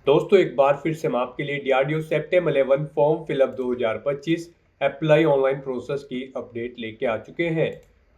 दोस्तों एक बार फिर से हम आपके लिए DRDO CEPTAM 11 form fill up 2025 apply online process की अपडेट लेके आ चुके हैं।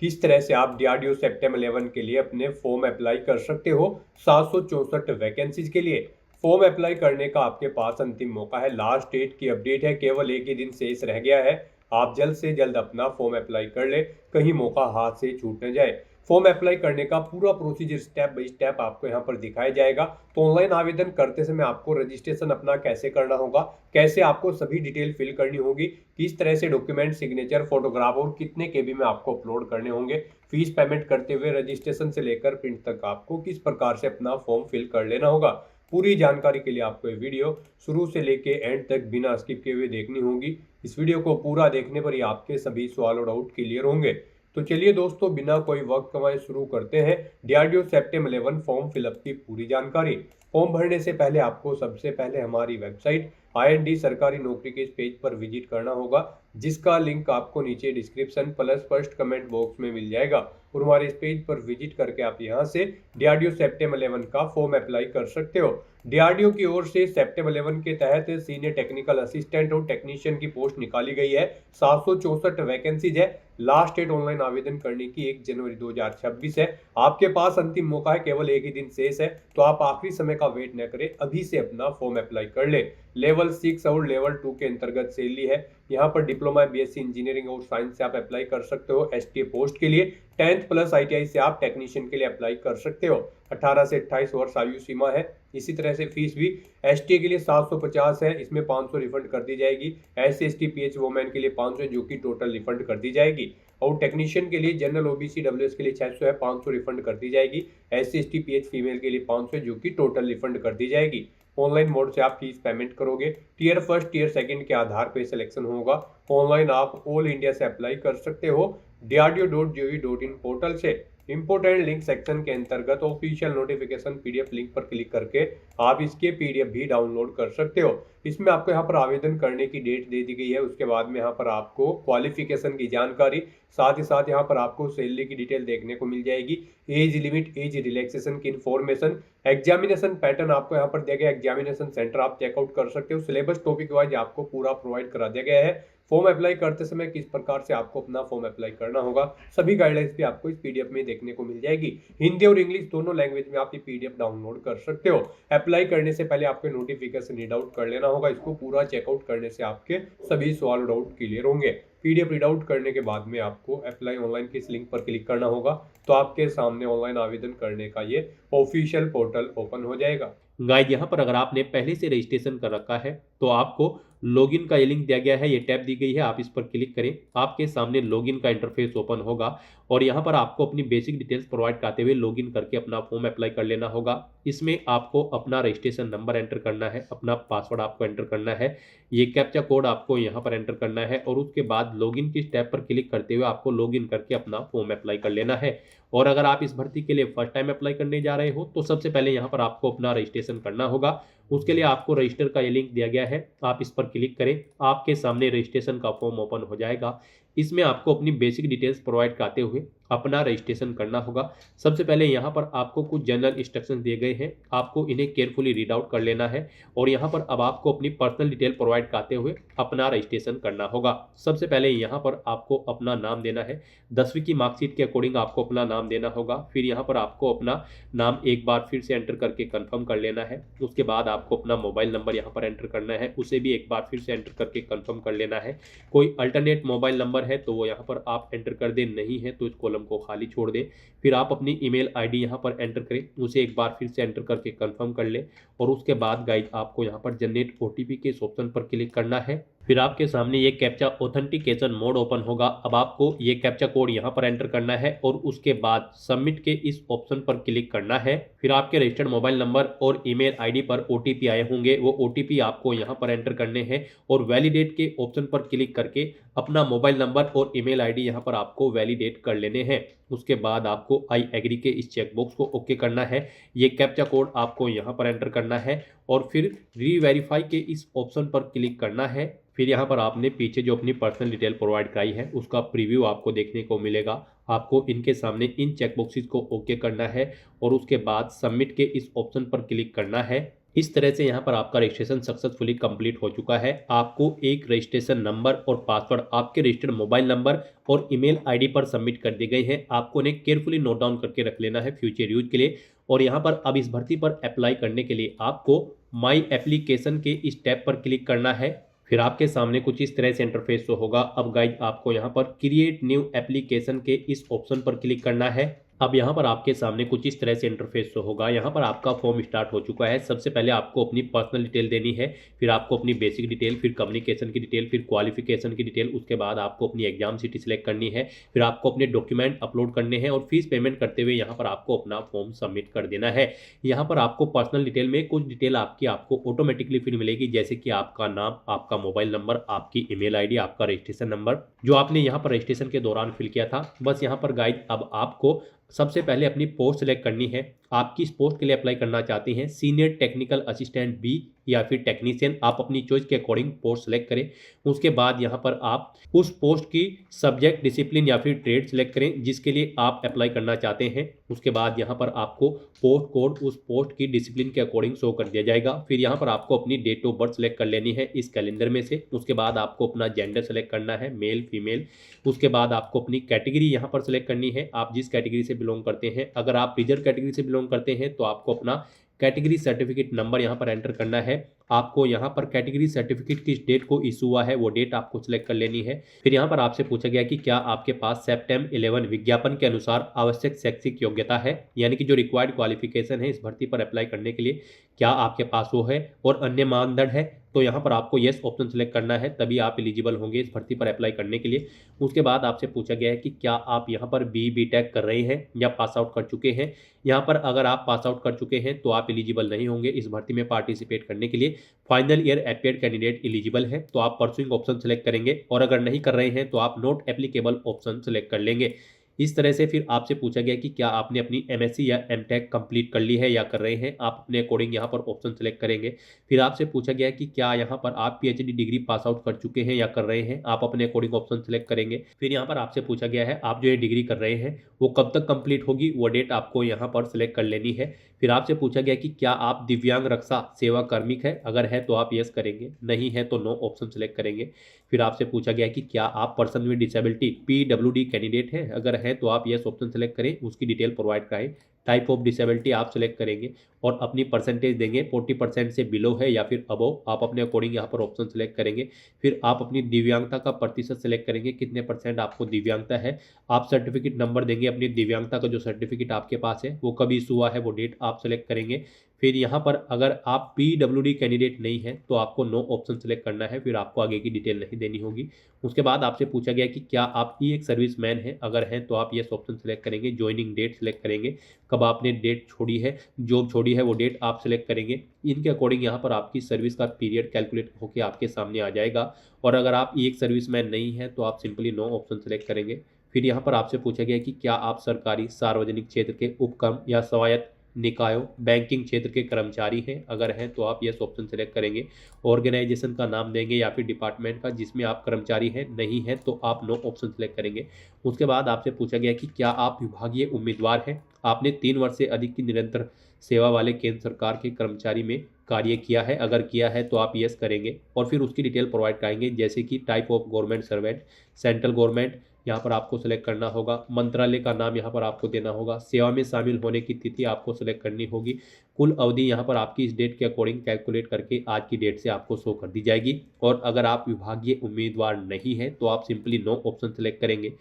किस तरह से आप डीआरडीओ सेप्टेम 11 के लिए अपने फॉर्म अप्लाई कर सकते हो 764 वैकेंसीज के लिए। फॉर्म अप्लाई करने का आपके पास अंतिम मौका है। लास्ट डेट की अपडेट है, केवल एक ही दिन शेष रह गया है। आप जल्द से जल्द अपना फॉर्म अप्लाई कर ले, कहीं मौका हाथ से छूट न जाए। फॉर्म अप्लाई करने का पूरा प्रोसीजर स्टेप बाय स्टेप आपको यहाँ पर दिखाया जाएगा। तो ऑनलाइन आवेदन करते समय आपको रजिस्ट्रेशन अपना कैसे करना होगा, कैसे आपको सभी डिटेल फिल करनी होगी, किस तरह से डॉक्यूमेंट, सिग्नेचर, फोटोग्राफ और कितने केबी में आपको अपलोड करने होंगे, फीस पेमेंट करते हुए रजिस्ट्रेशन से लेकर प्रिंट तक आपको किस प्रकार से अपना फॉर्म फिल कर लेना होगा। पूरी जानकारी के लिए आपको ये वीडियो शुरू से लेके एंड तक बिना स्किप किए हुए देखनी होगी। इस वीडियो को पूरा देखने पर ही आपके सभी सवाल और डाउट क्लियर होंगे। तो चलिए दोस्तों, बिना कोई वक्त गंवाए शुरू करते हैं डीआरडीओ सेप्टेम 11 फॉर्म फिलअप की पूरी जानकारी। फॉर्म भरने से पहले आपको सबसे पहले हमारी वेबसाइट IND सरकारी नौकरी के इस पेज पर विजिट करना होगा, जिसका लिंक आपको नीचे description plus first comment box में मिल जाएगा। और हमारे इस पेज पर विजिट करके आप यहां से डीआरडीओ सेप्टेम 11 का फॉर्म अप्लाई कर सकते हो। डीआरडीओ की ओर से सेप्टेम 11 के तहत सीनियर टेक्निकल असिस्टेंट और टेक्नीशियन की पोस्ट निकाली गई है। 764 वैकेंसीज है। लास्ट डेट ऑनलाइन आवेदन करने की 1 जनवरी 2026 है। आपके पास अंतिम मौका है, केवल एक ही दिन शेष है। तो आप आखिरी समय का वेट न करें, अभी से अपना फॉर्म अप्लाई कर ले। लेवल 6 और लेवल 2 के अंतर्गत सैलरी है। यहाँ पर डिप्लोमा, बीएससी इंजीनियरिंग और साइंस से आप अप्लाई कर सकते हो। एसटीए पोस्ट के लिए 10th प्लस ITI से आप टेक्नीशियन के लिए अप्लाई कर सकते हो। 18 से 28 वर्ष आयु सीमा है। इसी तरह से फीस भी एसटीए के लिए 750 है, इसमें 500 रिफंड कर दी जाएगी। SC/ST PH वोमेन के लिए 500 जो कि टोटल रिफंड कर दी जाएगी। और टेक्नीशियन के लिए जनरल OBC WS के लिए 600 है, 500 रिफंड कर दी जाएगी। SC/ST PH फीमेल के लिए 500 जो कि टोटल रिफंड कर दी जाएगी। ऑनलाइन मोड से आप फीस पेमेंट करोगे। टीयर फर्स्ट टीयर सेकंड के आधार पर सिलेक्शन होगा। ऑनलाइन आप ऑल इंडिया से अप्लाई कर सकते हो drdo.gov.in पोर्टल से। इंपोर्टेंट लिंक सेक्शन के अंतर्गत ऑफिशियल नोटिफिकेशन PDF लिंक पर क्लिक करके आप इसके PDF भी डाउनलोड कर सकते हो। इसमें आपको यहाँ पर आवेदन करने की डेट दे दी गई है। उसके बाद में यहाँ पर आपको क्वालिफिकेशन की जानकारी, साथ ही साथ यहाँ पर आपको सैलरी की डिटेल देखने को मिल जाएगी। एज लिमिट, एज रिलैक्सेशन की इन्फॉर्मेशन, एग्जामिनेशन पैटर्न आपको यहाँ पर दिया गया। एग्जामिनेशन सेंटर आप चेकआउट कर सकते हो। सिलेबस टॉपिक वाइज आपको पूरा प्रोवाइड करा दिया गया है। फॉर्म अप्लाई करते समय किस प्रकार से आपको अपना फॉर्म अप्लाई करना होगा, सभी गाइडलाइंस भी आपको इस PDF में देखने को मिल जाएगी। हिंदी और इंग्लिश दोनों लैंग्वेज में आप ये PDF डाउनलोड कर सकते हो। अप्लाई करने से पहले आपको नोटिफिकेशन रीड आउट कर लेना होगा। इसको पूरा चेकआउट करने से आपके सभी सवाल और डाउट क्लियर होंगे। PDF रीड आउट करने के बाद में आपको अप्लाई ऑनलाइन के इस लिंक पर क्लिक करना होगा। तो आपके सामने ऑनलाइन आवेदन करने का ये ऑफिशियल पोर्टल ओपन हो जाएगा। गाइज यहाँ पर अगर आपने पहले से रजिस्ट्रेशन कर रखा है तो आपको लॉगिन का ये लिंक दिया गया है, ये टैब दी गई है, आप इस पर क्लिक करें। आपके सामने लॉगिन का इंटरफेस ओपन होगा और यहाँ पर आपको अपनी बेसिक डिटेल्स प्रोवाइड कराते हुए लॉगिन करके अपना फॉर्म अप्लाई कर लेना होगा। इसमें आपको अपना रजिस्ट्रेशन नंबर एंटर करना है, अपना पासवर्ड आपको एंटर करना है, ये कैप्चा कोड आपको यहाँ पर एंटर करना है और उसके बाद लॉगिन की टैब पर क्लिक करते हुए आपको लॉगिन करके अपना फॉर्म अप्लाई कर लेना है। और अगर आप इस भर्ती के लिए फर्स्ट टाइम अप्लाई करने जा रहे हो तो सबसे पहले यहाँ पर आपको अपना रजिस्ट्रेशन करना होगा। उसके लिए आपको रजिस्टर का ये लिंक दिया गया है, आप इस पर क्लिक करें। आपके सामने रजिस्ट्रेशन का फॉर्म ओपन हो जाएगा। इसमें आपको अपनी बेसिक डिटेल्स प्रोवाइड कराते हुए अपना रजिस्ट्रेशन करना होगा। सबसे पहले यहाँ पर आपको कुछ जनरल इंस्ट्रक्शन दिए गए हैं, आपको इन्हें केयरफुली रीड आउट कर लेना है। और यहाँ पर अब आपको अपनी पर्सनल डिटेल प्रोवाइड कराते हुए अपना रजिस्ट्रेशन करना होगा। सबसे पहले यहाँ पर आपको अपना नाम देना है, 10वीं की मार्कशीट के अकॉर्डिंग आपको अपना नाम देना होगा। फिर यहाँ पर आपको अपना नाम एक बार फिर से एंटर करके कंफर्म कर लेना है। उसके बाद आपको अपना मोबाइल नंबर यहाँ पर एंटर करना है, उसे भी एक बार फिर से एंटर करके कंफर्म कर लेना है। कोई अल्टरनेट मोबाइल नंबर है तो वो यहाँ पर आप एंटर कर दें, नहीं है तो इस कॉलम को खाली छोड़ दें। फिर आप अपनी ईमेल आईडी यहाँ पर एंटर करें, उसे एक बार फिर से एंटर करके कंफर्म कर लें। और उसके बाद गाइड आपको यहाँ पर जनरेट OTP के इस ऑप्शन पर क्लिक करना है। फिर आपके सामने ये कैप्चा ऑथेंटिकेशन मोड ओपन होगा। अब आपको ये कैप्चा कोड यहाँ पर एंटर करना है और उसके बाद सबमिट के इस ऑप्शन पर क्लिक करना है। फिर आपके रजिस्टर्ड मोबाइल नंबर और ईमेल आईडी पर OTP आए होंगे, वो OTP आपको यहाँ पर एंटर करने हैं और वैलिडेट के ऑप्शन पर क्लिक करके अपना मोबाइल नंबर और ईमेल आईडी यहाँ पर आपको वैलिडेट कर लेने हैं। उसके बाद आपको आई एग्री के इस चेकबॉक्स को ओके करना है। ये कैप्चा कोड आपको यहाँ पर एंटर करना है और फिर रीवेरीफाई के इस ऑप्शन पर क्लिक करना है। फिर यहाँ पर आपने पीछे जो अपनी पर्सनल डिटेल प्रोवाइड कराई है उसका प्रीव्यू आपको देखने को मिलेगा। आपको इनके सामने इन चेकबॉक्सेस को ओके करना है और उसके बाद सबमिट के इस ऑप्शन पर क्लिक करना है। इस तरह से यहाँ पर आपका रजिस्ट्रेशन सक्सेसफुली कंप्लीट हो चुका है। आपको एक रजिस्ट्रेशन नंबर और पासवर्ड आपके रजिस्टर्ड मोबाइल नंबर और ईमेल आईडी पर सबमिट कर दिए गए हैं। आपको उन्हें केयरफुली नोट डाउन करके रख लेना है फ्यूचर यूज के लिए। और यहाँ पर अब इस भर्ती पर अप्लाई करने के लिए आपको माई एप्लीकेशन के इस टैब पर क्लिक करना है। फिर आपके सामने कुछ इस तरह से इंटरफेस शो होगा। अब गाइज आपको यहाँ पर क्रिएट न्यू एप्लीकेशन के इस ऑप्शन पर क्लिक करना है। अब यहाँ पर आपके सामने कुछ इस तरह से इंटरफेस शो होगा। यहाँ पर आपका फॉर्म स्टार्ट हो चुका है। सबसे पहले आपको अपनी पर्सनल डिटेल देनी है, फिर आपको अपनी बेसिक डिटेल, फिर कम्युनिकेशन की डिटेल, फिर क्वालिफिकेशन की डिटेल, उसके बाद आपको अपनी एग्जाम सिटी सेलेक्ट करनी है, फिर आपको अपने डॉक्यूमेंट अपलोड करने हैं और फीस पेमेंट करते हुए यहाँ पर आपको अपना फॉर्म सबमिट कर देना है। यहाँ पर आपको पर्सनल डिटेल में कुछ डिटेल आपको ऑटोमेटिकली फिर मिलेगी, जैसे कि आपका नाम, आपका मोबाइल नंबर, आपकी ईमेल आईडी, आपका रजिस्ट्रेशन नंबर जो आपने यहाँ पर रजिस्ट्रेशन के दौरान फिल किया था। बस यहाँ पर गाइड अब आपको सबसे पहले अपनी पोस्ट सेलेक्ट करनी है। आप किस पोस्ट के लिए अप्लाई करना चाहते हैं, सीनियर टेक्निकल असिस्टेंट बी या फिर टेक्नीशियन, आप अपनी चॉइस के अकॉर्डिंग पोस्ट सेलेक्ट करें। उसके बाद यहाँ पर आप उस पोस्ट की सब्जेक्ट, डिसिप्लिन या फिर ट्रेड सेलेक्ट करें जिसके लिए आप अप्लाई करना चाहते हैं। उसके बाद यहाँ पर आपको पोस्ट कोड उस पोस्ट की डिसिप्लिन के अकॉर्डिंग शो कर दिया जाएगा। फिर यहाँ पर आपको अपनी डेट ऑफ बर्थ सेलेक्ट कर लेनी है इस कैलेंडर में से। उसके बाद आपको अपना जेंडर सेलेक्ट करना है, मेल फीमेल। उसके बाद आपको अपनी कैटेगरी यहाँ पर सेलेक्ट करनी है, आप जिस कैटेगरी से बिलोंग करते हैं। अगर आप रिजर्व कैटेगरी से बिलोंग करते हैं तो आपको अपना कैटेगरी सर्टिफिकेट नंबर यहाँ पर एंटर करना है। आपको यहाँ पर कैटेगरी सर्टिफिकेट किस डेट को इशू हुआ है वो डेट आपको सिलेक्ट कर लेनी है। फिर यहाँ पर आपसे पूछा गया कि क्या आपके पास सेप्टेम्बर 11 विज्ञापन के अनुसार आवश्यक शैक्षिक योग्यता है, यानी कि जो रिक्वायर्ड क्वालिफिकेशन है इस भर्ती पर अप्लाई करने के लिए, क्या आपके पास वो है और अन्य मानदंड है। तो यहाँ पर आपको येस ऑप्शन सेलेक्ट करना है, तभी आप एलिजिबल होंगे इस भर्ती पर अप्लाई करने के लिए। उसके बाद आपसे पूछा गया है कि क्या आप यहाँ पर बी टेक कर रहे हैं या पास आउट कर चुके हैं। यहाँ पर अगर आप पास आउट कर चुके हैं तो आप एलिजिबल नहीं होंगे इस भर्ती में पार्टिसिपेट करने के लिए। Final year appeared candidate eligible है तो आप परसुइंग ऑप्शन सेलेक्ट करेंगे, और अगर नहीं कर रहे हैं तो आप नॉट एप्लीकेबल ऑप्शन सेलेक्ट कर लेंगे। इस तरह से फिर आपसे पूछा गया कि क्या आपने अपनी एमएससी या एमटेक कंप्लीट कर ली है या कर रहे हैं, आप अपने अकॉर्डिंग यहाँ पर ऑप्शन सेलेक्ट करेंगे। फिर आपसे पूछा गया कि क्या यहाँ पर आप पीएचडी डिग्री पास आउट कर चुके हैं या कर रहे हैं, आप अपने अकॉर्डिंग ऑप्शन सेलेक्ट करेंगे। फिर यहाँ पर आपसे पूछा गया है आप जो ये डिग्री कर रहे हैं वो कब तक कंप्लीट होगी, वो डेट आपको यहाँ पर सेलेक्ट कर लेनी है। फिर आपसे पूछा गया कि क्या आप दिव्यांग रक्षा सेवा कार्मिक है, अगर है तो आप यस करेंगे, नहीं है तो नो ऑप्शन सेलेक्ट करेंगे। फिर आपसे पूछा गया कि क्या आप person with disability PWD candidate हैं, अगर है तो आप यस ऑप्शन सेलेक्ट करें, उसकी डिटेल प्रोवाइड कराएं। टाइप ऑफ डिसेबिलिटी आप सेलेक्ट करेंगे और अपनी परसेंटेज देंगे, 40% से बिलो है या फिर अबव, आप अपने अकॉर्डिंग यहाँ पर ऑप्शन सेलेक्ट करेंगे। फिर आप अपनी दिव्यांगता का प्रतिशत सेलेक्ट करेंगे, कितने परसेंट आपको दिव्यांगता है। आप सर्टिफिकेट नंबर देंगे, अपनी दिव्यांगता का जो सर्टिफिकेट आपके पास है वो कब इशू हुआ है वो डेट आप सेलेक्ट करेंगे। फिर यहाँ पर अगर आप पीडब्ल्यूडी कैंडिडेट नहीं है तो आपको नो ऑप्शन सेलेक्ट करना है, फिर आपको आगे की डिटेल नहीं देनी होगी। उसके बाद आपसे पूछा गया कि क्या आप ई एक सर्विस मैन है, अगर हैं तो आप यस ऑप्शन सेलेक्ट करेंगे। ज्वाइनिंग डेट सेलेक्ट करेंगे, कब आपने डेट छोड़ी है, जॉब छोड़ी है वो डेट आप सेलेक्ट करेंगे। इनके अकॉर्डिंग यहाँ पर आपकी सर्विस का पीरियड कैलकुलेट होकर आपके सामने आ जाएगा। और अगर आप ई एक सर्विस मैन नहीं है तो आप सिंपली नो ऑप्शन सेलेक्ट करेंगे। फिर यहाँ पर आपसे पूछा गया कि क्या आप सरकारी सार्वजनिक क्षेत्र के उपक्रम या स्वायत्त निकायों बैंकिंग क्षेत्र के कर्मचारी हैं, अगर हैं तो आप यस ऑप्शन सेलेक्ट करेंगे। ऑर्गेनाइजेशन का नाम देंगे या फिर डिपार्टमेंट का जिसमें आप कर्मचारी हैं, नहीं है तो आप नो ऑप्शन सेलेक्ट करेंगे। उसके बाद आपसे पूछा गया कि क्या आप विभागीय उम्मीदवार हैं, आपने 3 वर्ष से अधिक की निरंतर सेवा वाले केंद्र सरकार के कर्मचारी में कार्य किया है, अगर किया है तो आप यस करेंगे और फिर उसकी डिटेल प्रोवाइड कराएंगे, जैसे कि type of government servant, central government यहाँ पर आपको सेलेक्ट करना होगा, मंत्रालय का नाम यहाँ पर आपको देना होगा, सेवा में शामिल होने की तिथि आपको सेलेक्ट करनी होगी। कुल अवधि यहाँ पर आपकी इस डेट के अकॉर्डिंग कैलकुलेट करके आज की डेट से आपको शो कर दी जाएगी। और अगर आप विभागीय उम्मीदवार नहीं है तो आप सिंपली नो ऑप्शन सेलेक्ट करेंगे।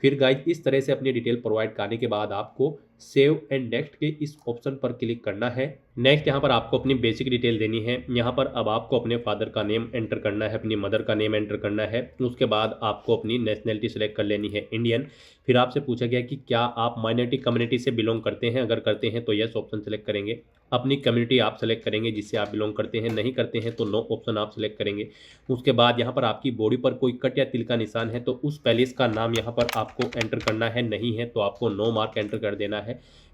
फिर गाइज इस तरह से अपनी डिटेल प्रोवाइड करने के बाद आपको सेव एंड नेक्स्ट के इस ऑप्शन पर क्लिक करना है। नेक्स्ट यहाँ पर आपको अपनी बेसिक डिटेल देनी है। यहाँ पर अब आपको अपने फादर का नेम एंटर करना है, अपनी मदर का नेम एंटर करना है। उसके बाद आपको अपनी नेशनैलिटी सेलेक्ट कर लेनी है, इंडियन। फिर आपसे पूछा गया कि क्या आप माइनॉरिटी कम्युनिटी से बिलोंग करते हैं, अगर करते हैं तो यस ऑप्शन सेलेक्ट करेंगे। अपनी कम्युनिटी आप सेलेक्ट करेंगे जिससे आप बिलोंग करते हैं, नहीं करते हैं तो नो ऑप्शन आप सेलेक्ट करेंगे। उसके बाद यहाँ पर आपकी बॉडी पर कोई कट या तिल का निशान है तो उस पैलेस का नाम यहाँ पर आपको एंटर करना है, नहीं है तो आपको नो मार्क एंटर कर देना है।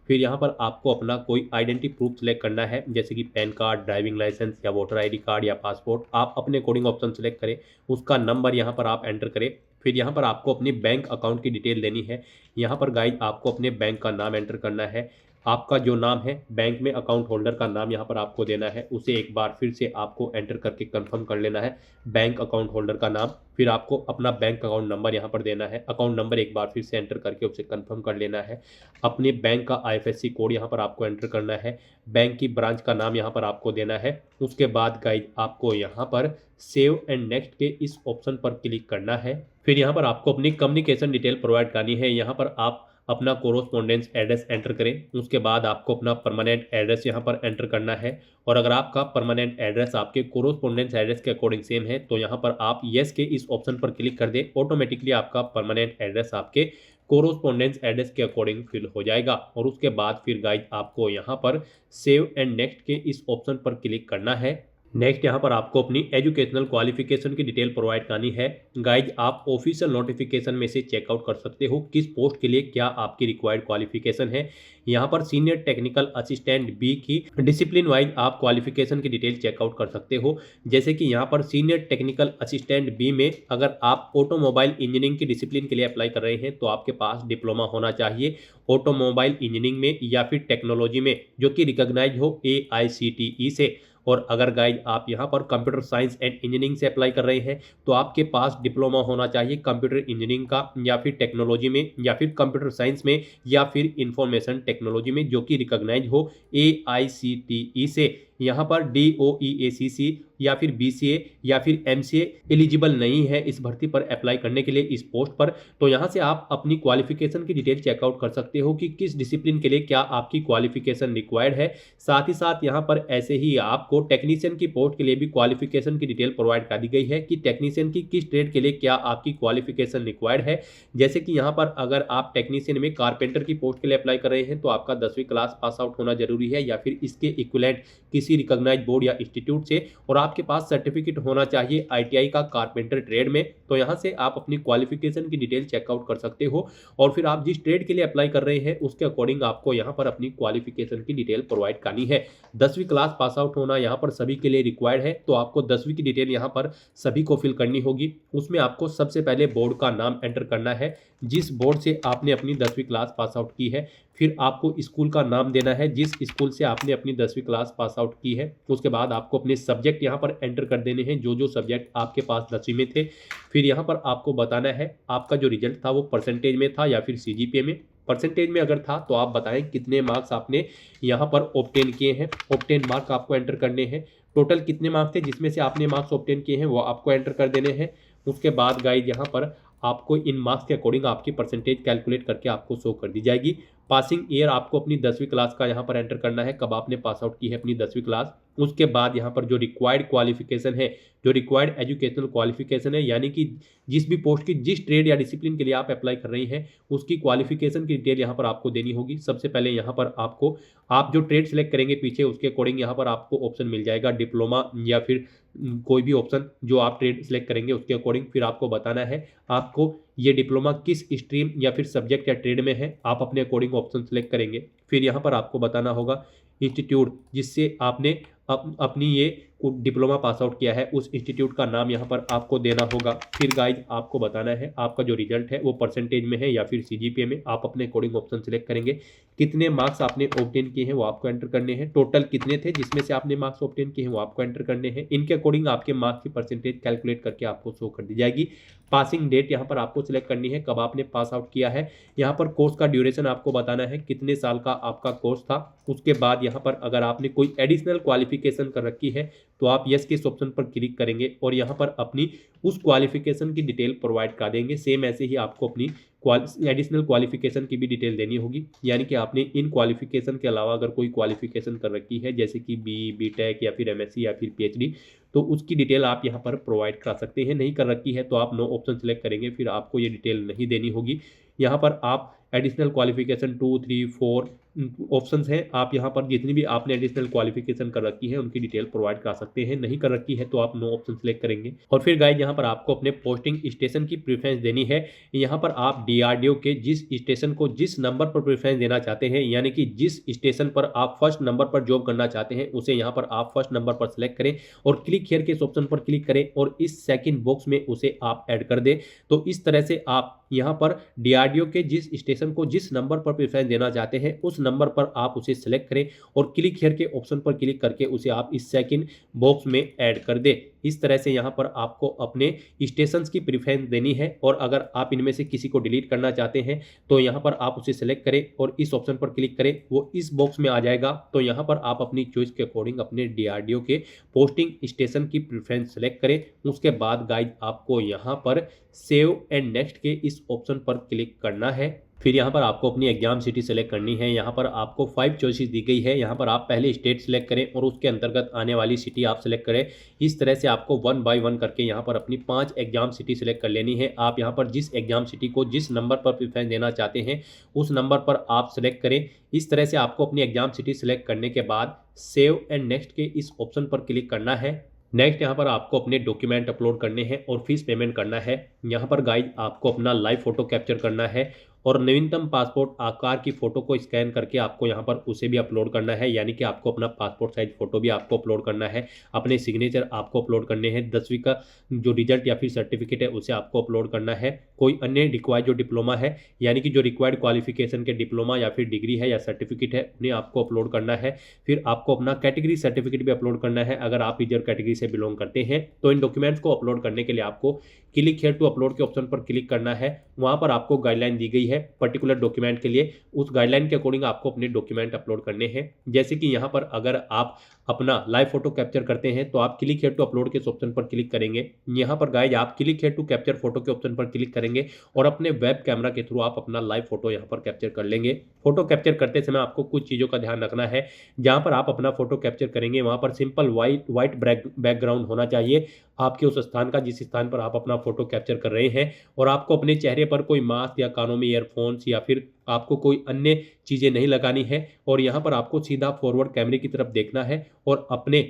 फिर यहाँ पर आपको अपना कोई आइडेंटिटी प्रूफ सेलेक्ट करना है, जैसे कि पैन कार्ड, ड्राइविंग लाइसेंस या वोटर आईडी कार्ड या पासपोर्ट, आप अपने अकॉर्डिंग ऑप्शन सेलेक्ट करें, उसका नंबर यहाँ पर आप एंटर करें। फिर यहाँ पर आपको अपनी बैंक अकाउंट की डिटेल देनी है। यहाँ पर गाइज आपको अपने बैंक का नाम एंटर करना है, आपका जो नाम है बैंक में अकाउंट होल्डर का नाम यहाँ पर आपको देना है, उसे एक बार फिर से आपको एंटर करके कंफर्म कर लेना है। बैंक अकाउंट होल्डर का नाम, फिर आपको अपना बैंक अकाउंट नंबर यहाँ पर देना है। अकाउंट नंबर एक बार फिर से एंटर करके उसे कंफर्म कर लेना है। अपने बैंक का IFSC कोड यहाँ पर आपको एंटर करना है। बैंक की ब्रांच का नाम यहाँ पर आपको देना है। उसके बाद गाइज आपको यहाँ पर सेव एंड नेक्स्ट के इस ऑप्शन पर क्लिक करना है। फिर यहाँ पर आपको अपनी कम्युनिकेशन डिटेल प्रोवाइड करनी है। यहाँ पर आप अपना कोरोस्पोंडेंस एड्रेस एंटर करें। उसके बाद आपको अपना परमानेंट एड्रेस यहाँ पर एंटर करना है। और अगर आपका परमानेंट एड्रेस आपके कोरोस्पोंडेंस एड्रेस के अकॉर्डिंग सेम है तो यहाँ पर आप येस के इस ऑप्शन पर क्लिक कर दें। ऑटोमेटिकली आपका परमानेंट एड्रेस आपके कोरोस्पोंडेंस एड्रेस के अकॉर्डिंग फिल हो जाएगा। और उसके बाद फिर गाइज आपको यहाँ पर सेव एंड नेक्स्ट के इस ऑप्शन पर क्लिक करना है। नेक्स्ट यहाँ पर आपको अपनी एजुकेशनल क्वालिफिकेशन की डिटेल प्रोवाइड करनी है। गाइज आप ऑफिशियल नोटिफिकेशन में से चेकआउट कर सकते हो किस पोस्ट के लिए क्या आपकी रिक्वायर्ड क्वालिफिकेशन है। यहाँ पर सीनियर टेक्निकल असिस्टेंट बी की डिसिप्लिन वाइज आप क्वालिफिकेशन की डिटेल चेकआउट कर सकते हो। जैसे कि यहाँ पर सीनियर टेक्निकल असिस्टेंट बी में अगर आप ऑटोमोबाइल इंजीनियरिंग की डिसिप्लिन के लिए अप्लाई कर रहे हैं तो आपके पास डिप्लोमा होना चाहिए ऑटोमोबाइल इंजीनियरिंग में या फिर टेक्नोलॉजी में जो कि रिकॉग्नाइज हो AICTE से। और अगर गाइज आप यहाँ पर कंप्यूटर साइंस एंड इंजीनियरिंग से अप्लाई कर रहे हैं तो आपके पास डिप्लोमा होना चाहिए कंप्यूटर इंजीनियरिंग का या फिर टेक्नोलॉजी में या फिर कंप्यूटर साइंस में या फिर इंफॉर्मेशन टेक्नोलॉजी में जो कि रिकॉग्नाइज हो AICTE से। यहाँ पर DOEACC या फिर BCA या फिर MCA एलिजिबल नहीं है इस भर्ती पर अप्लाई करने के लिए इस पोस्ट पर। तो यहाँ से आप अपनी क्वालिफिकेशन की डिटेल चेकआउट कर सकते हो कि किस डिसिप्लिन के लिए क्या आपकी क्वालिफिकेशन रिक्वायर्ड है। साथ ही साथ यहाँ पर ऐसे ही आपको टेक्नीशियन की पोस्ट के लिए भी क्वालिफिकेशन की डिटेल प्रोवाइड कर दी गई है कि टेक्नीशियन की किस ट्रेड के लिए क्या आपकी क्वालिफिकेशन रिक्वायर्ड है। जैसे कि यहाँ पर अगर आप टेक्नीशियन में कारपेंटर की पोस्ट के लिए अप्लाई कर रहे हैं तो आपका 10वीं क्लास पास आउट होना जरूरी है या फिर इसके इक्विवेलेंट किसी रिकॉग्नाइज्ड बोर्ड या इंस्टीट्यूट से, और आपके पास सर्टिफिकेट होना चाहिए ITI का कारपेंटर ट्रेड में। तो यहाँ से आप अपनी क्वालिफिकेशन की डिटेल चेकआउट कर सकते हो और फिर आप जिस ट्रेड के लिए अप्लाई कर रहे हैं उसके अकॉर्डिंग आपको यहाँ पर अपनी क्वालिफिकेशन की डिटेल प्रोवाइड करनी है। 10वीं क्लास पास आउट होना यहाँ पर सभी के लिए रिक्वायर्ड है तो आपको 10वीं की डिटेल यहाँ पर सभी को फिल करनी होगी। उसमें आपको सबसे पहले बोर्ड का नाम एंटर करना है जिस बोर्ड से आपने अपनी 10वीं क्लास पास आउट की है। फिर आपको स्कूल का नाम देना है जिस स्कूल से आपने अपनी 10वीं क्लास पास आउट की है। उसके बाद आपको अपने सब्जेक्ट यहाँ पर एंटर कर देने हैं जो जो सब्जेक्ट आपके पास 10वीं में थे। फिर यहाँ पर आपको बताना है आपका जो रिजल्ट था वो परसेंटेज में था या फिर CGPA में। परसेंटेज में अगर था तो आप बताएं कितने मार्क्स आपने यहाँ पर ऑब्टेन किए हैं। ऑब्टेन मार्क आपको एंटर करने हैं। टोटल कितने मार्क्स थे जिसमें से आपने मार्क्स ऑब्टेन किए हैं वो आपको एंटर कर देने हैं। उसके बाद गाइड यहाँ पर आपको इन मार्क्स के अकॉर्डिंग आपकी परसेंटेज कैलकुलेट करके आपको शो कर दी जाएगी। पासिंग ईयर आपको अपनी 10वीं क्लास का यहाँ पर एंटर करना है, कब आपने पास आउट की है अपनी 10वीं क्लास। उसके बाद यहाँ पर जो रिक्वायर्ड क्वालिफिकेशन है, जो रिक्वायर्ड एजुकेशनल क्वालिफिकेशन है, यानी कि जिस भी पोस्ट की जिस ट्रेड या डिसिप्लिन के लिए आप अप्लाई कर रही हैं उसकी क्वालिफिकेशन की डिटेल यहाँ पर आपको देनी होगी। सबसे पहले यहाँ पर आपको आप जो ट्रेड सेलेक्ट करेंगे पीछे उसके अकॉर्डिंग यहाँ पर आपको ऑप्शन मिल जाएगा डिप्लोमा या फिर कोई भी ऑप्शन जो आप ट्रेड सेलेक्ट करेंगे उसके अकॉर्डिंग। फिर आपको बताना है आपको ये डिप्लोमा किस स्ट्रीम या फिर सब्जेक्ट या ट्रेड में है, आप अपने अकॉर्डिंग ऑप्शन सेलेक्ट करेंगे। फिर यहाँ पर आपको बताना होगा इंस्टीट्यूट जिससे आपने अपनी ये डिप्लोमा पास आउट किया है उस इंस्टीट्यूट का नाम यहाँ पर आपको देना होगा। फिर गाइज आपको बताना है आपका जो रिजल्ट है वो परसेंटेज में है या फिर CGPA में, आप अपने अकॉर्डिंग ऑप्शन सेलेक्ट करेंगे। कितने मार्क्स आपने ऑब्टेन किए हैं वो आपको एंटर करने हैं। टोटल कितने थे जिसमें से आपने मार्क्स ऑब्टेन किए हैं वो आपको एंटर करने हैं। इनके अकॉर्डिंग आपके मार्क्स की परसेंटेज कैलकुलेट करके आपको शो कर दी जाएगी। पासिंग डेट यहाँ पर आपको सिलेक्ट करनी है, कब आपने पास आउट किया है। यहाँ पर कोर्स का ड्यूरेशन आपको बताना है कितने साल का आपका कोर्स था। उसके बाद यहाँ पर अगर आपने कोई एडिशनल क्वालिफिकेशन कर रखी है तो आप यस के इस ऑप्शन पर क्लिक करेंगे और यहाँ पर अपनी उस क्वालिफिकेशन की डिटेल प्रोवाइड कर देंगे। सेम ऐसे ही आपको अपनी एडिशनल क्वालिफिकेशन की भी डिटेल देनी होगी, यानी कि आपने इन क्वालिफिकेशन के अलावा अगर कोई क्वालिफिकेशन कर रखी है जैसे कि BTech या फिर MSc या फिर PhD तो उसकी डिटेल आप यहाँ पर प्रोवाइड कर सकते हैं। नहीं कर रखी है तो आप नो ऑप्शन सेलेक्ट करेंगे, फिर आपको ये डिटेल नहीं देनी होगी। यहाँ पर आप एडिशनल क्वालिफिकेशन 2, 3, 4 ऑप्शंस हैं, आप यहाँ पर जितनी भी आपने एडिशनल क्वालिफिकेशन कर रखी है उनकी डिटेल प्रोवाइड कर सकते हैं। नहीं कर रखी है तो आप नो ऑप्शन सेलेक्ट करेंगे। और फिर गाइज यहाँ पर आपको अपने पोस्टिंग स्टेशन की प्रेफरेंस देनी है। यहाँ पर आप DRDO के जिस स्टेशन को जिस नंबर पर प्रेफरेंस देना चाहते हैं, यानी कि जिस स्टेशन पर आप फर्स्ट नंबर पर जॉब करना चाहते हैं उसे यहाँ पर आप फर्स्ट नंबर पर सिलेक्ट करें और क्लिक हियर के इस ऑप्शन पर क्लिक करें और इस सेकंड बॉक्स में उसे आप ऐड कर दें। तो इस तरह से आप यहाँ पर DRDO के जिस स्टेशन को जिस नंबर पर प्रेफरेंस देना चाहते हैं उस नंबर पर आप उसे सेलेक्ट करें और क्लिक हियर के ऑप्शन पर क्लिक करके उसे आप इस सेकंड बॉक्स में ऐड कर दें। इस तरह से यहाँ पर आपको अपने स्टेशंस की प्रेफरेंस देनी है और अगर आप इनमें से किसी को डिलीट करना चाहते हैं तो यहाँ पर आप उसे सेलेक्ट करें और इस ऑप्शन पर क्लिक करें, वो इस बॉक्स में आ जाएगा। तो यहाँ पर आप अपनी चॉइस के अकॉर्डिंग अपने डीआरडीओ के पोस्टिंग स्टेशन की प्रेफरेंस सेलेक्ट करें। उसके बाद गाइज आपको यहाँ पर सेव एंड नेक्स्ट के इस ऑप्शन पर क्लिक करना है। फिर यहाँ पर आपको अपनी एग्जाम सिटी सेलेक्ट करनी है। यहाँ पर आपको 5 चॉइसेस दी गई है। यहाँ पर आप पहले स्टेट सेलेक्ट करें और उसके अंतर्गत आने वाली सिटी आप सेलेक्ट करें। इस तरह से आपको 1 बाय 1 करके यहाँ पर अपनी 5 एग्जाम सिटी सेलेक्ट कर लेनी है। आप यहाँ पर जिस एग्जाम सिटी को जिस नंबर पर प्रेफरेंस देना चाहते हैं उस नंबर पर आप सेलेक्ट करें। इस तरह से आपको अपनी एग्जाम सिटी सेलेक्ट करने के बाद सेव एंड नेक्स्ट के इस ऑप्शन पर क्लिक करना है। नेक्स्ट यहाँ पर आपको अपने डॉक्यूमेंट अपलोड करने हैं और फीस पेमेंट करना है। यहाँ पर गाइड आपको अपना लाइव फोटो कैप्चर करना है और नवीनतम पासपोर्ट आकार की फ़ोटो को स्कैन करके आपको यहाँ पर उसे भी अपलोड करना है, यानी कि आपको अपना पासपोर्ट साइज फ़ोटो भी आपको अपलोड करना है। अपने सिग्नेचर आपको अपलोड करने हैं। 10वीं का जो रिजल्ट या फिर सर्टिफिकेट है उसे आपको अपलोड करना है। कोई अन्य रिक्वायर्ड जो डिप्लोमा है, यानी कि जो रिक्वायर्ड क्वालिफिकेशन के डिप्लोमा या फिर डिग्री है या सर्टिफिकेट है उन्हें आपको अपलोड करना है। फिर आपको अपना कैटेगरी सर्टिफिकेट भी अपलोड करना है। अगर आप रिजर्व कैटेगरी से बिलोंग करते हैं तो इन डॉक्यूमेंट्स को अपलोड करने के लिए आपको क्लिक हियर टू अपलोड के ऑप्शन पर क्लिक करना है। वहाँ पर आपको गाइडलाइन दी गई है पर्टिकुलर डॉक्यूमेंट के लिए। उस गाइडलाइन के अकॉर्डिंग आपको अपने डॉक्यूमेंट अपलोड करने हैं। जैसे कि यहाँ पर अगर आप अपना लाइव फोटो कैप्चर करते हैं तो आप क्लिक हियर टू अपलोड के ऑप्शन पर क्लिक करेंगे। यहाँ पर गाइज आप click here to capture photo के ऑप्शन पर क्लिक करेंगे और अपने वेब कैमरा के थ्रू आप अपना लाइव फोटो यहाँ पर कैप्चर कर लेंगे। फोटो कैप्चर करते समय आपको कुछ चीज़ों का ध्यान रखना है। जहाँ पर आप अपना फोटो कैप्चर करेंगे वहाँ पर सिंपल वाइट बैकग्राउंड होना चाहिए आपके उस स्थान का जिस स्थान पर आप अपना फोटो कैप्चर कर रहे हैं। और आपको अपने चेहरे पर कोई मास्क या कानों में ईयरफोन्स या फिर आपको कोई अन्य चीज़ें नहीं लगानी है। और यहाँ पर आपको सीधा फॉरवर्ड कैमरे की तरफ देखना है और अपने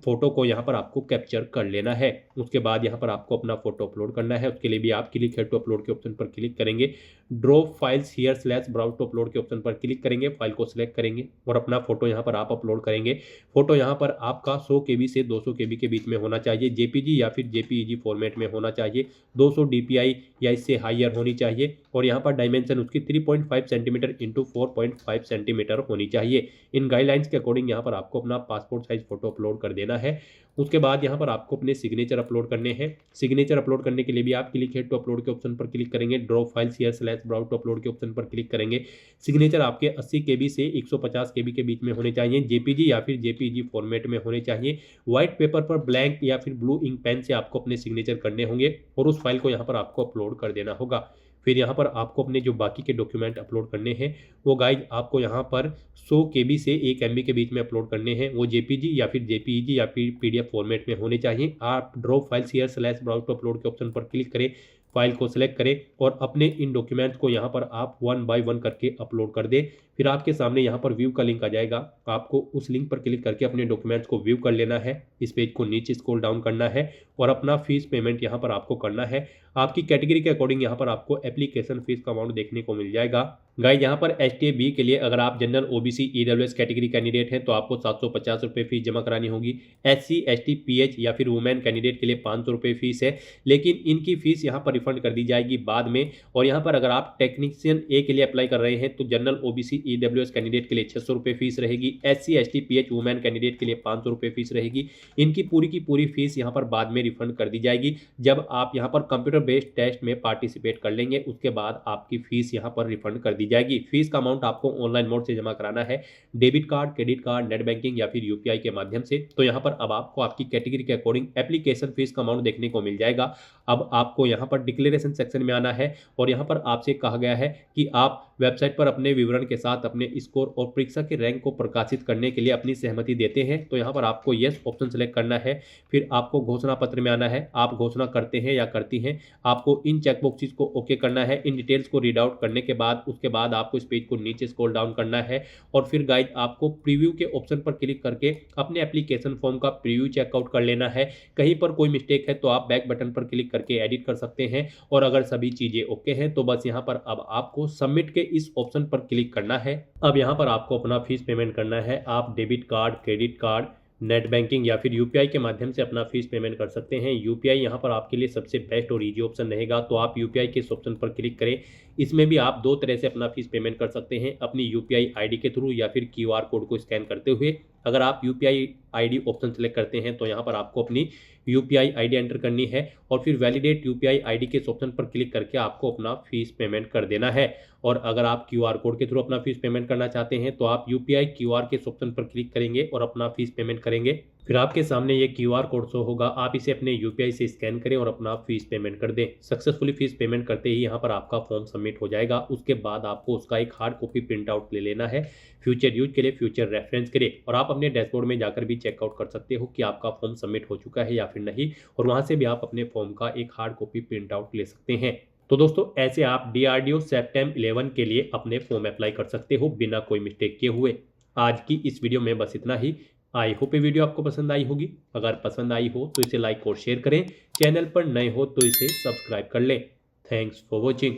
फोटो को यहाँ पर आपको कैप्चर कर लेना है। उसके बाद यहाँ पर आपको अपना फोटो अपलोड करना है। उसके लिए भी आप क्लिक हियर टू अपलोड के ऑप्शन पर क्लिक करेंगे। Drop files here slash browse to upload के ऑप्शन पर क्लिक करेंगे। फाइल को सिलेक्ट करेंगे और अपना फोटो यहाँ पर आप अपलोड करेंगे। फोटो यहाँ पर आपका 100 KB से 200 KB के बीच में होना चाहिए। जेपीजी या फिर जेपीईजी फॉर्मेट में होना चाहिए। 200 DPI या इससे हायर होनी चाहिए। और यहाँ पर डायमेंशन उसकी 3.5 सेंटीमीटर इंटू 4.5 सेंटीमीटर होनी चाहिए। इन गाइडलाइंस के अकॉर्डिंग यहाँ पर आपको अपना पासपोर्ट साइज फोटो अपलोड कर देना है। उसके बाद यहाँ पर आपको अपने सिग्नेचर अपलोड करने हैं। सिग्नेचर अपलोड करने के लिए भी आप क्लिक हियर टू अपलोड के ऑप्शन पर क्लिक करेंगे। Drop files here slash browse to upload के ऑप्शन पर क्लिक करेंगे। सिग्नेचर आपके 80 KB से 150 KB के बीच में होने चाहिए। जेपीजी या फिर जेपीईजी फॉर्मेट में होने चाहिए। व्हाइट पेपर पर ब्लैंक या फिर ब्लू इंक पेन से आपको अपने सिग्नेचर करने होंगे और उस फाइल को यहाँ पर आपको अपलोड कर देना होगा। फिर यहाँ पर आपको अपने जो बाकी के डॉक्यूमेंट अपलोड करने हैं वो गाइज आपको यहाँ पर 100 KB से 1 MB के बीच में अपलोड करने हैं। वो जेपीजी या फिर जेपीईजी या फिर PDF फॉर्मेट में होने चाहिए। आप drop files here slash browse to upload के ऑप्शन पर क्लिक करें, फाइल को सिलेक्ट करें और अपने इन डॉक्यूमेंट्स को यहाँ पर आप 1 बाय 1 करके अपलोड कर दें। फिर आपके सामने यहाँ पर व्यू का लिंक आ जाएगा। आपको उस लिंक पर क्लिक करके अपने डॉक्यूमेंट्स को व्यू कर लेना है। इस पेज को नीचे स्क्रॉल डाउन करना है और अपना फीस पेमेंट यहाँ पर आपको करना है। आपकी कैटेगरी के अकॉर्डिंग यहाँ पर आपको एप्लीकेशन फीस का अमाउंट देखने को मिल जाएगा। गाइस यहाँ पर STA-B के लिए अगर आप general OBC EWS category candidate हैं तो आपको 750 रुपये फीस जमा करानी होगी। SC ST PH या फिर वुमेन कैंडिडेट के लिए 500 रुपये फीस है, लेकिन इनकी फीस यहाँ पर रिफंड कर दी जाएगी बाद में। और यहाँ पर अगर आप टेक्नीशियन A के लिए अप्लाई कर रहे हैं तो जनरल OBC EWS कैंडिडेट के लिए 600 रुपये फीस रहेगी। SC ST PH women candidate के लिए 500 रुपये फीस रहेगी। इनकी पूरी की पूरी फीस यहाँ पर बाद में रिफंड कर दी जाएगी जब आप यहाँ पर कंप्यूटर बेस्ड टेस्ट में पार्टिसिपेट कर लेंगे। उसके बाद आपकी फीस यहाँ पर रिफंड कर दी जाएगी। फीस का अमाउंट आपको ऑनलाइन मोड से जमा कराना है, debit card, credit card, net banking या फिर UPI के माध्यम से। तो यहाँ पर अब आपको आपकी कैटेगरी के अकॉर्डिंग एप्लीकेशन फीस का अमाउंट देखने को मिल जाएगा। अब आपको यहाँ पर डिक्लेरेशन सेक्शन में आना है और यहाँ पर आपसे कहा गया है कि आप वेबसाइट पर अपने विवरण के साथ अपने स्कोर और परीक्षा के रैंक को प्रकाशित करने के लिए अपनी सहमति देते हैं। तो यहाँ पर आपको यस ऑप्शन सेलेक्ट करना है। फिर आपको घोषणा पत्र में आना है, आप घोषणा करते हैं या करती हैं। आपको इन चेकबॉक्सेस को ओके करना है। इन डिटेल्स को रीड आउट करने के बाद उसके बाद आपको इस पेज को नीचे स्क्रॉल डाउन करना है और फिर गाइड आपको प्रीव्यू के ऑप्शन पर क्लिक करके अपने एप्लीकेशन फॉर्म का प्रीव्यू चेकआउट कर लेना है। कहीं पर कोई मिस्टेक है तो आप बैक बटन पर क्लिक करके एडिट कर सकते हैं और अगर सभी चीजें ओके हैं तो बस यहाँ पर अब आपको सबमिट के इस ऑप्शन पर क्लिक करना है। अब यहाँ पर आपको अपना फीस पेमेंट करना है। आप debit card, credit card, net banking या फिर यूपीआई के माध्यम से अपना फीस पेमेंट कर सकते हैं। यूपीआई यहाँ पर आपके लिए सबसे बेस्ट और ईजी ऑप्शन रहेगा, तो आप यूपीआई के इस ऑप्शन पर क्लिक करें। इसमें भी आप दो तरह से अपना फीस पेमेंट कर सकते हैं, अपनी यूपीआई आईडी के थ्रू या फिर क्यूआर कोड को स्कैन करते हुए। अगर आप यूपीआई आईडी ऑप्शन सेलेक्ट करते हैं तो यहाँ पर आपको अपनी यूपीआई आईडी एंटर करनी है और फिर वैलिडेट यूपीआई आईडी के इस ऑप्शन पर क्लिक करके आपको अपना फीस पेमेंट कर देना है। और अगर आप क्यूआर कोड के थ्रू अपना फीस पेमेंट करना चाहते हैं तो आप यूपीआई क्यूआर के इस ऑप्शन पर क्लिक करेंगे और अपना फीस पेमेंट करेंगे। फिर आपके सामने ये क्यूआर कोड शो होगा, आप इसे अपने यूपीआई से स्कैन करें और अपना फीस पेमेंट कर दें। सक्सेसफुली फीस पेमेंट करते ही यहाँ पर आपका फॉर्म सबमिट हो जाएगा। उसके बाद आपको उसका एक हार्ड कॉपी प्रिंट आउट ले लेना है फ्यूचर यूज के लिए, फ्यूचर रेफरेंस के लिए। और आप अपने डैशबोर्ड में जाकर भी चेकआउट कर सकते हो कि आपका फॉर्म सबमिट हो चुका है या फिर नहीं, और वहां से भी आप अपने फॉर्म का एक हार्ड कॉपी प्रिंट आउट ले सकते हैं। तो दोस्तों ऐसे आप डीआरडीओ सेप्टेम 11 के लिए अपने फॉर्म अप्लाई कर सकते हो बिना कोई मिस्टेक किए हुए। आज की इस वीडियो में बस इतना ही। आई होप ये वीडियो आपको पसंद आई होगी। अगर पसंद आई हो तो इसे लाइक और शेयर करें। चैनल पर नए हो तो इसे सब्सक्राइब कर लें। Thanks for watching.